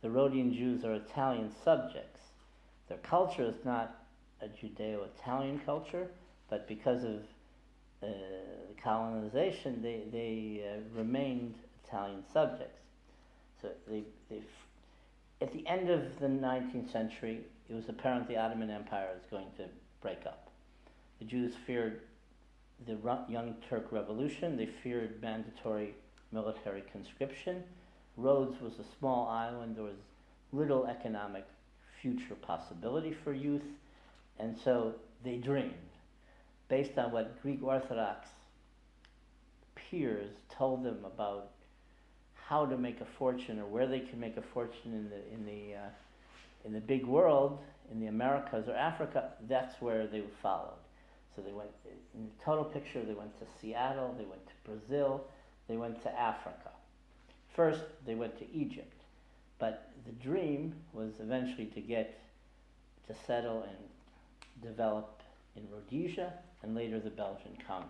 the Rhodian Jews are Italian subjects. Their culture is not a Judeo-Italian culture, but because of colonization, they remained Italian subjects. So at the end of the 19th century, it was apparent the Ottoman Empire was going to break up. The Jews feared the Young Turk Revolution. They feared mandatory military conscription. Rhodes was a small island. There was little economic future possibility for youth, and so they dreamed, based on what Greek Orthodox peers told them about how to make a fortune or where they could make a fortune in the big world, in the Americas or Africa. That's where they followed. So they went, in the total picture, they went to Seattle, they went to Brazil, they went to Africa. First, they went to Egypt, but the dream was eventually to settle and develop in Rhodesia and later the Belgian Congo.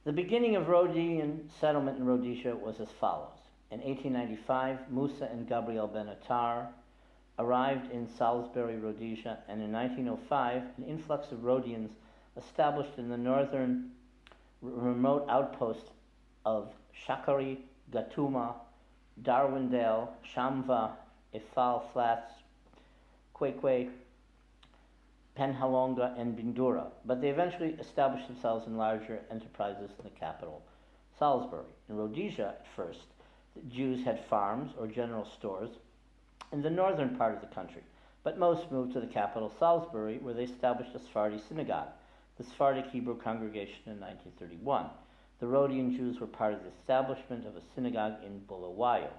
The beginning of Rhodian settlement in Rhodesia was as follows. In 1895, Musa and Gabriel Ben-Attar arrived in Salisbury, Rhodesia, and in 1905, an influx of Rhodians established in the northern remote outpost of Shakari, Gatuma, Darwindale, Shamva, Ifal Flats, Kwekwe, Penhalonga, and Bindura, but they eventually established themselves in larger enterprises in the capital, Salisbury. In Rhodesia, at first, the Jews had farms or general stores in the northern part of the country, but most moved to the capital, Salisbury, where they established a Sephardi synagogue, the Sephardic Hebrew congregation, in 1931. The Rhodian Jews were part of the establishment of a synagogue in Bulawayo.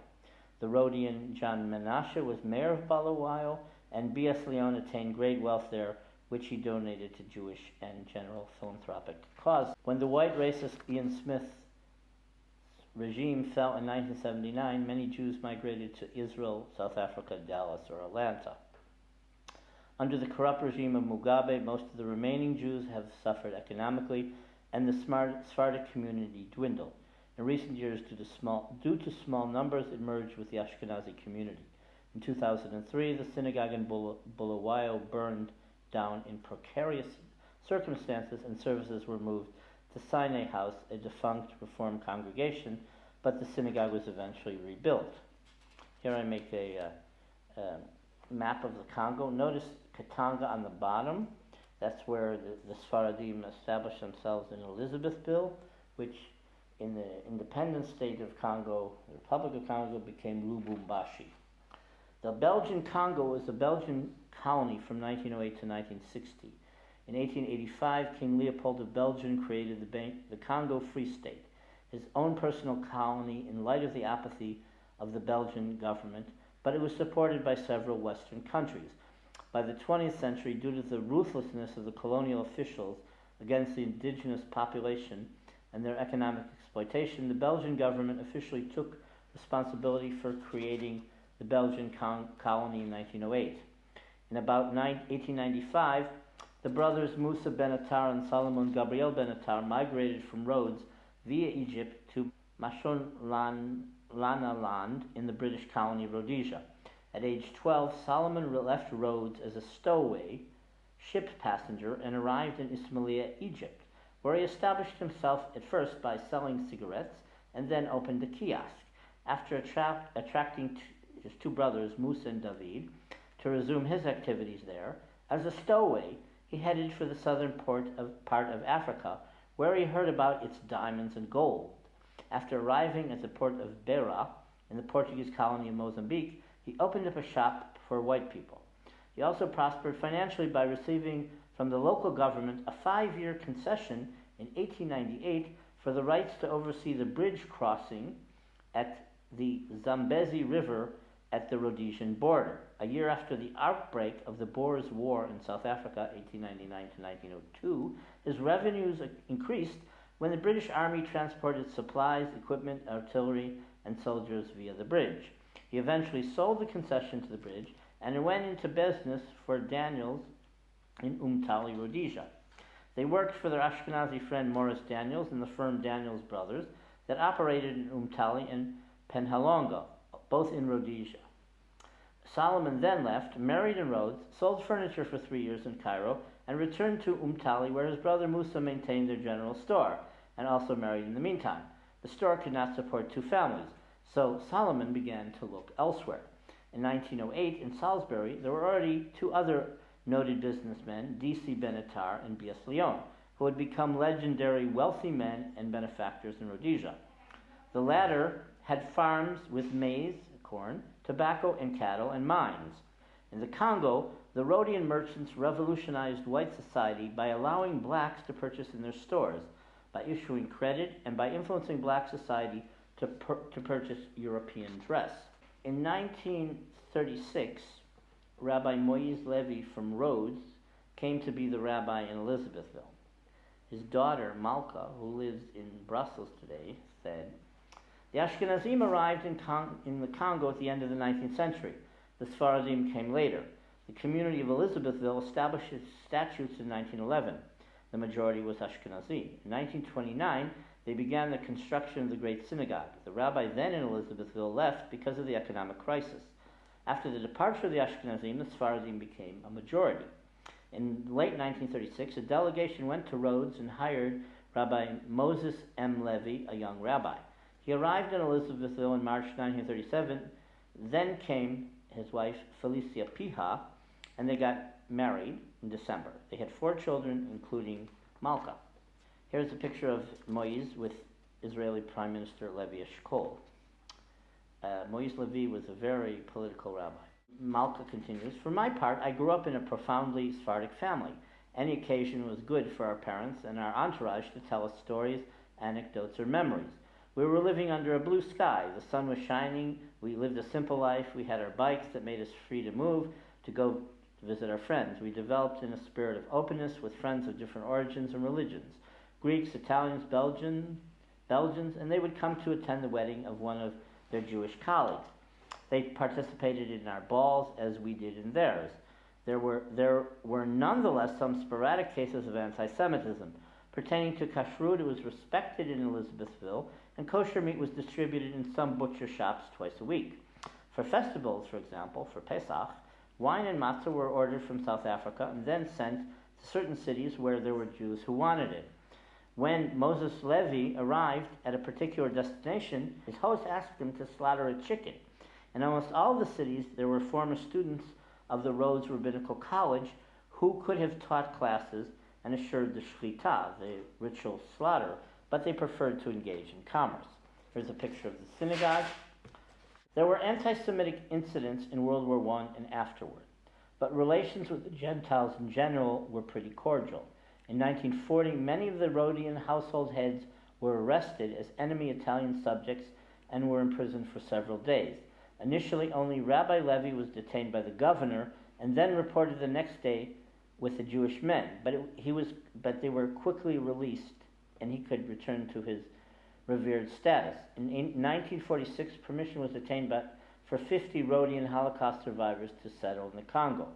The Rhodian John Menashe was mayor of Bulawayo, and B.S. Leon attained great wealth there, which he donated to Jewish and general philanthropic causes. When the white racist Ian Smith's regime fell in 1979, many Jews migrated to Israel, South Africa, Dallas, or Atlanta. Under the corrupt regime of Mugabe, most of the remaining Jews have suffered economically, and the Sephardic community dwindled. In recent years, due to small numbers, it merged with the Ashkenazi community. In 2003, the synagogue in Bulawayo burned down in precarious circumstances, and services were moved to Sinai House, a defunct Reform congregation, but the synagogue was eventually rebuilt. Here I make a map of the Congo. Notice Katanga on the bottom. That's where the Sephardim established themselves in Elizabethville, which in the independent state of Congo, the Republic of Congo, became Lubumbashi. The Belgian Congo was a Belgian colony from 1908 to 1960. In 1885, King Leopold of Belgium created the Congo Free State, his own personal colony in light of the apathy of the Belgian government, but it was supported by several Western countries. By the 20th century, due to the ruthlessness of the colonial officials against the indigenous population and their economic exploitation, the Belgian government officially took responsibility for creating the Belgian colony in 1908. In about 1895, the brothers Musa Ben-Attar and Solomon Gabriel Ben-Attar migrated from Rhodes via Egypt to Mashonaland in the British colony of Rhodesia. At age 12, Solomon left Rhodes as a stowaway ship passenger and arrived in Ismailia, Egypt, where he established himself at first by selling cigarettes and then opened a kiosk. After attracting his two brothers, Musa and David, to resume his activities there, as a stowaway, he headed for the southern part of Africa, where he heard about its diamonds and gold. After arriving at the port of Beira, in the Portuguese colony of Mozambique, he opened up a shop for white people. He also prospered financially by receiving from the local government a 5-year concession in 1898 for the rights to oversee the bridge crossing at the Zambezi River at the Rhodesian border. A year after the outbreak of the Boers War in South Africa, 1899 to 1902, his revenues increased when the British Army transported supplies, equipment, artillery, and soldiers via the bridge. He eventually sold the concession to the bridge and went into business for Daniels in Umtali, Rhodesia. They worked for their Ashkenazi friend Morris Daniels and the firm Daniels Brothers that operated in Umtali and Penhalonga. both in Rhodesia. Solomon then left, married in Rhodes, sold furniture for 3 years in Cairo, and returned to Tali, where his brother Musa maintained their general store, and also married in the meantime. The store could not support 2 families, so Solomon began to look elsewhere. In 1908, in Salisbury, there were already 2 other noted businessmen, D.C. Benatar and B.S. Lyon, who had become legendary wealthy men and benefactors in Rhodesia. The latter had farms with maize, corn, tobacco and cattle, and mines. In the Congo, the Rhodian merchants revolutionized white society by allowing blacks to purchase in their stores, by issuing credit, and by influencing black society to purchase European dress. In 1936, Rabbi Moïse Levy from Rhodes came to be the rabbi in Elizabethville. His daughter, Malka, who lives in Brussels today, said, "The Ashkenazim arrived in the Congo at the end of the 19th century. The Sephardim came later. The community of Elizabethville established its statutes in 1911. The majority was Ashkenazi. In 1929, they began the construction of the Great Synagogue. The rabbi then in Elizabethville left because of the economic crisis. After the departure of the Ashkenazim, the Sephardim became a majority. In late 1936, a delegation went to Rhodes and hired Rabbi Moses M. Levy, a young rabbi. He arrived in Elizabethville in March 1937. Then came his wife, Felicia Piha, and they got married in December. They had 4 children, including Malka." Here's a picture of Moïse with Israeli Prime Minister Levi Eshkol. Moïse Levy was a very political rabbi. Malka continues, "For my part, I grew up in a profoundly Sephardic family. Any occasion was good for our parents and our entourage to tell us stories, anecdotes, or memories. We were living under a blue sky. The sun was shining. We lived a simple life. We had our bikes that made us free to move, to go to visit our friends. We developed in a spirit of openness with friends of different origins and religions, Greeks, Italians, Belgians, and they would come to attend the wedding of one of their Jewish colleagues. They participated in our balls as we did in theirs. There were nonetheless some sporadic cases of anti-Semitism. Pertaining to kashrut, it was respected in Elizabethville, and kosher meat was distributed in some butcher shops twice a week. For festivals, for example, for Pesach, wine and matzah were ordered from South Africa and then sent to certain cities where there were Jews who wanted it. When Moses Levy arrived at a particular destination, his host asked him to slaughter a chicken. In almost all the cities, there were former students of the Rhodes Rabbinical College who could have taught classes and assured the shechita, the ritual slaughter, but they preferred to engage in commerce." Here's a picture of the synagogue. There were anti-Semitic incidents in World War I and afterward, but relations with the Gentiles in general were pretty cordial. In 1940, many of the Rhodian household heads were arrested as enemy Italian subjects and were imprisoned for several days. Initially, only Rabbi Levy was detained by the governor and then reported the next day with the Jewish men, but they were quickly released and he could return to his revered status. In 1946, permission was obtained for 50 Rhodian Holocaust survivors to settle in the Congo.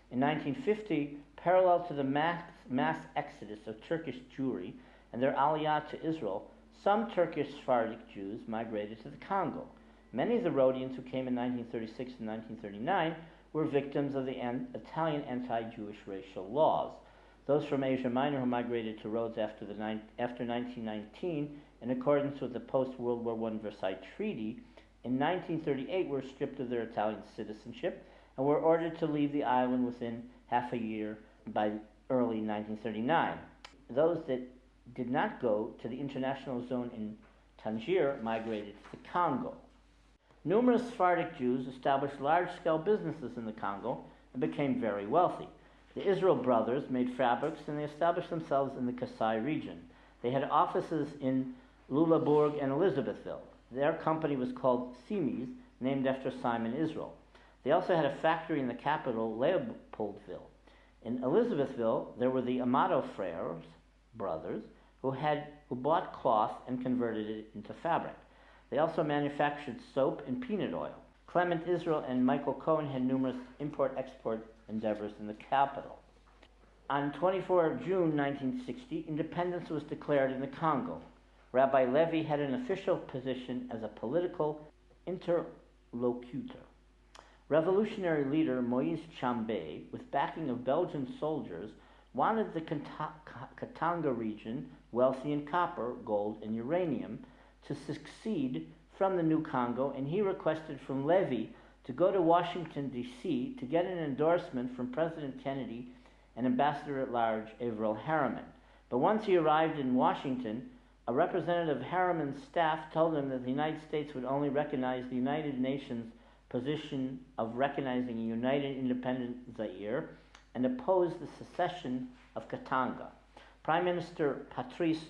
In 1950, parallel to the mass exodus of Turkish Jewry and their aliyah to Israel, some Turkish Sephardic Jews migrated to the Congo. Many of the Rhodians who came in 1936 and 1939 were victims of the Italian anti-Jewish racial laws. Those from Asia Minor who migrated to Rhodes after 1919, in accordance with the post-World War I Versailles Treaty, in 1938 were stripped of their Italian citizenship and were ordered to leave the island within half a year by early 1939. Those that did not go to the international zone in Tangier migrated to the Congo. Numerous Sephardic Jews established large-scale businesses in the Congo and became very wealthy. The Israel brothers made fabrics and they established themselves in the Kasai region. They had offices in Lulabourg and Elizabethville. Their company was called Simis, named after Simon Israel. They also had a factory in the capital, Leopoldville. In Elizabethville, there were the Amato Freres, brothers, who bought cloth and converted it into fabric. They also manufactured soap and peanut oil. Clement Israel and Michael Cohen had numerous import-export endeavors in the capital. On 24 June 1960, independence was declared in the Congo. Rabbi Levy had an official position as a political interlocutor. Revolutionary leader Moise Chambé, with backing of Belgian soldiers, wanted the Katanga region, wealthy in copper, gold, and uranium, to succeed from the new Congo, and he requested from Levy to go to Washington, D.C. to get an endorsement from President Kennedy and Ambassador at Large Averell Harriman. But once he arrived in Washington, a representative of Harriman's staff told him that the United States would only recognize the United Nations' position of recognizing a united independent Zaire and oppose the secession of Katanga. Prime Minister Patrice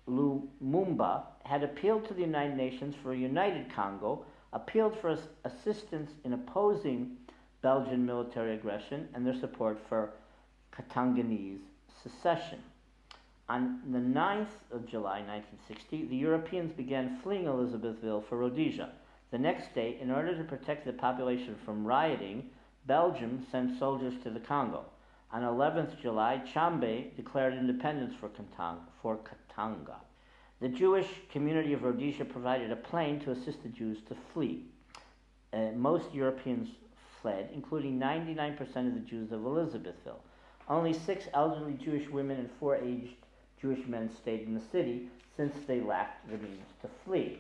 Lumumba had appealed to the United Nations for a united Congo, appealed for assistance in opposing Belgian military aggression and their support for Katanganese secession. On the 9th of July 1960, the Europeans began fleeing Elizabethville for Rhodesia. The next day, in order to protect the population from rioting, Belgium sent soldiers to the Congo. On 11th July, Chambé declared independence for Katanga. The Jewish community of Rhodesia provided a plane to assist the Jews to flee. Most Europeans fled, including 99% of the Jews of Elizabethville. Only 6 elderly Jewish women and 4 aged Jewish men stayed in the city, since they lacked the means to flee.